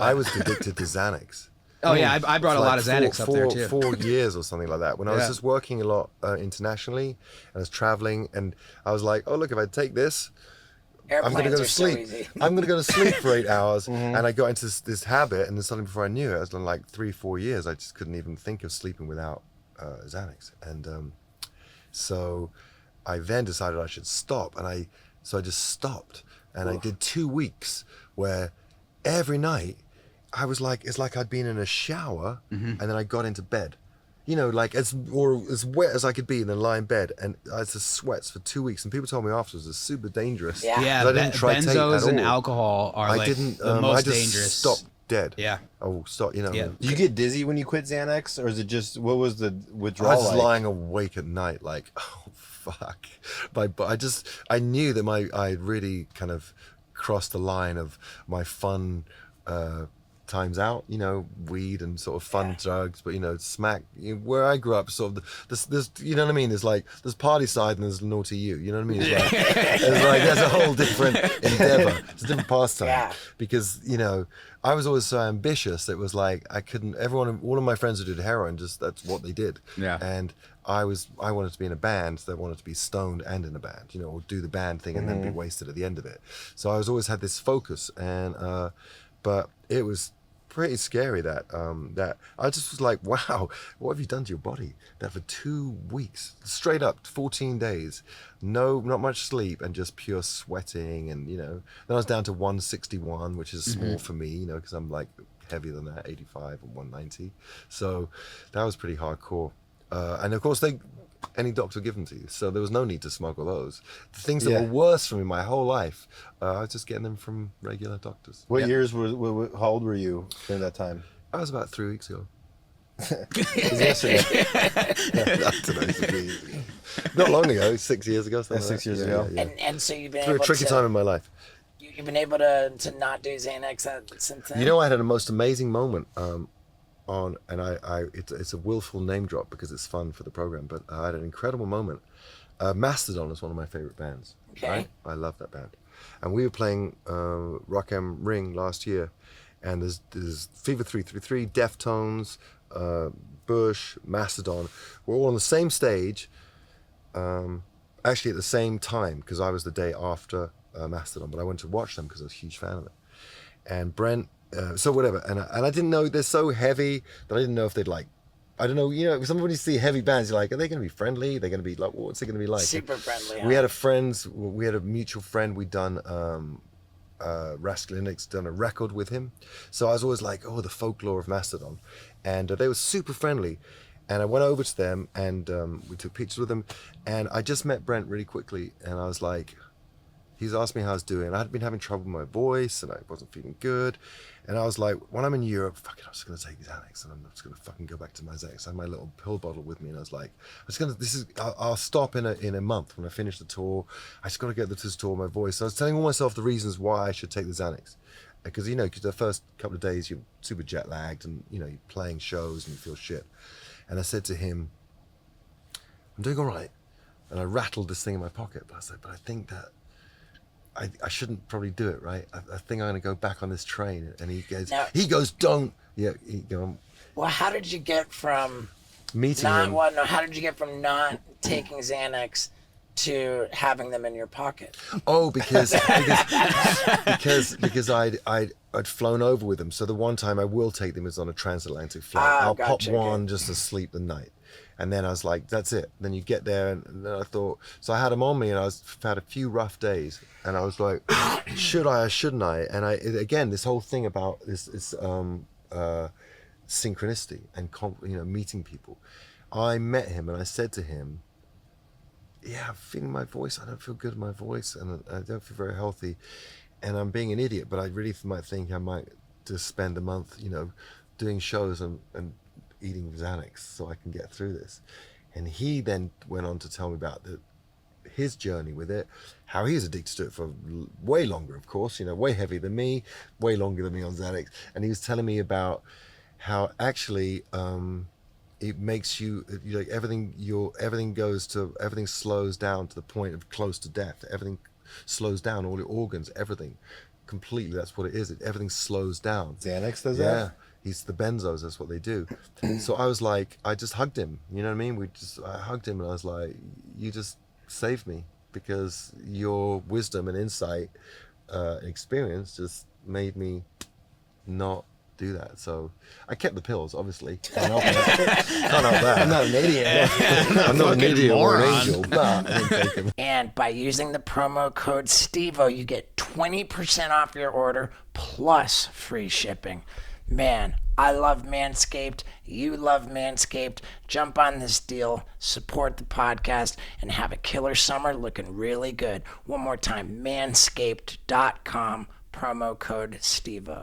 I was addicted to Xanax. Oh yeah, I brought a lot of Xanax up there too. 4 years or something like that. When I was just working a lot internationally, and I was traveling, and I was like, oh look, if I take this, I'm going to go to sleep. I'm going to go to sleep for 8 hours. And I got into this habit, and then suddenly before I knew it, I was like 3-4 years, I just couldn't even think of sleeping without Xanax. And so I then decided I should stop, and so I just stopped, and I did 2 weeks where every night I was like, it's like I'd been in a shower, and then I got into bed. You know, like as wet as I could be, and then lie in bed, and I just sweats for 2 weeks. And people told me afterwards it's super dangerous. Yeah, I didn't try benzos and alcohol are the most dangerous. Stopped dead. Yeah. Oh, stop. You know. Yeah. Do you get dizzy when you quit Xanax, or is it just what was the withdrawal? I was just lying awake at night, like, oh fuck. But I knew that I really kind of crossed the line of my fun. Times out, you know, weed and sort of fun drugs, but you know, smack. Where I grew up, sort of there's you know what I mean. There's like there's party side and there's naughty you. You know what I mean? It's like there's a whole different endeavor. It's a different pastime because you know I was always so ambitious. It was like I couldn't. All of my friends who did heroin, just that's what they did. Yeah. And I wanted to be in a band. So I wanted to be stoned and in a band. You know, or do the band thing and then be wasted at the end of it. So I always had this focus and. But it was pretty scary that I just was like, wow, what have you done to your body? That for 2 weeks, straight up, 14 days, not much sleep and just pure sweating. And, you know, then I was down to 161, which is small for me, you know, because I'm like heavier than that, 85 or 190. So that was pretty hardcore. And of course, any doctor will give them to you. So there was no need to smuggle those. The things that were worse for me my whole life, I was just getting them from regular doctors. What years how old were you during that time? I was about 3 weeks ago. Yesterday. Not long ago, 6 years ago. 6 years ago. Yeah. And so you've been through able a tricky time in my life. You've been able to not do Xanax since then? You know, I had a most amazing moment it's a willful name drop because it's fun for the program, but I had an incredible moment. Mastodon is one of my favorite bands. Okay. Right? I love that band. And we were playing Rock am Ring last year, and there's Fever 333, Deftones, Bush, Mastodon. We're all on the same stage, actually at the same time, because I was the day after Mastodon, but I went to watch them because I was a huge fan of it. And Brent, so whatever, and I didn't know, they're so heavy that I didn't know if they'd like, I don't know, you know, sometimes when you see heavy bands, you're like, are they going to be friendly? They're going to be like, what's it going to be like? Super friendly. We had a mutual friend, we'd done, Rascalinix, done a record with him. So I was always like, oh, the folklore of Mastodon. And they were super friendly. And I went over to them and we took pictures with them. And I just met Brent really quickly. And I was like, he's asked me how I was doing. I'd been having trouble with my voice and I wasn't feeling good. And I was like, when I'm in Europe, fuck it, I'm just going to take Xanax and I'm just going to fucking go back to my Xanax. I had my little pill bottle with me and I was like, I'll stop in a month when I finish the tour. I just got to get to this tour, my voice. So I was telling all myself the reasons why I should take the Xanax. Because, you know, the first couple of days you're super jet lagged and, you know, you're playing shows and you feel shit. And I said to him, I'm doing all right. And I rattled this thing in my pocket. But I said, but I think that I shouldn't probably do it, right? I think I'm going to go back on this train. And he goes, don't. Yeah, well, how did you get from meeting him? How did you get from not taking Xanax to having them in your pocket? Oh, because I'd flown over with them. So the one time I will take them is on a transatlantic flight. I'll pop one just to sleep the night. And then I was like, that's it. Then you get there, and then I thought, so I had them on me, and I've had a few rough days, and I was like, should I or shouldn't I? And again, this whole thing about this synchronicity and meeting people. I met him, and I said to him, yeah, I'm feeling my voice. I don't feel good in my voice, and I don't feel very healthy, and I'm being an idiot. But I really might think I might just spend a month, doing shows and eating Xanax so I can get through this. And he then went on to tell me about his journey with it, how he's addicted to it for way longer, of course, way heavier than me, way longer than me on Xanax. And he was telling me about how actually it makes you like everything slows down to the point of close to death. Everything slows down, all your organs, everything. completely. That's what it is. Everything slows down. Xanax does that? Yeah. He's the benzos. That's what they do. So I was like, I just hugged him. You know what I mean? I hugged him, and I was like, you just saved me, because your wisdom and insight, experience just made me not do that. So I kept the pills, obviously. Can't help that. I'm not an idiot. I'm not an idiot or an angel, but I didn't take them. And by using the promo code STEVO, you get 20% off your order plus free shipping. Man, I love Manscaped. You love Manscaped. Jump on this deal, support the podcast, and have a killer summer looking really good. One more time, manscaped.com, promo code STEVO.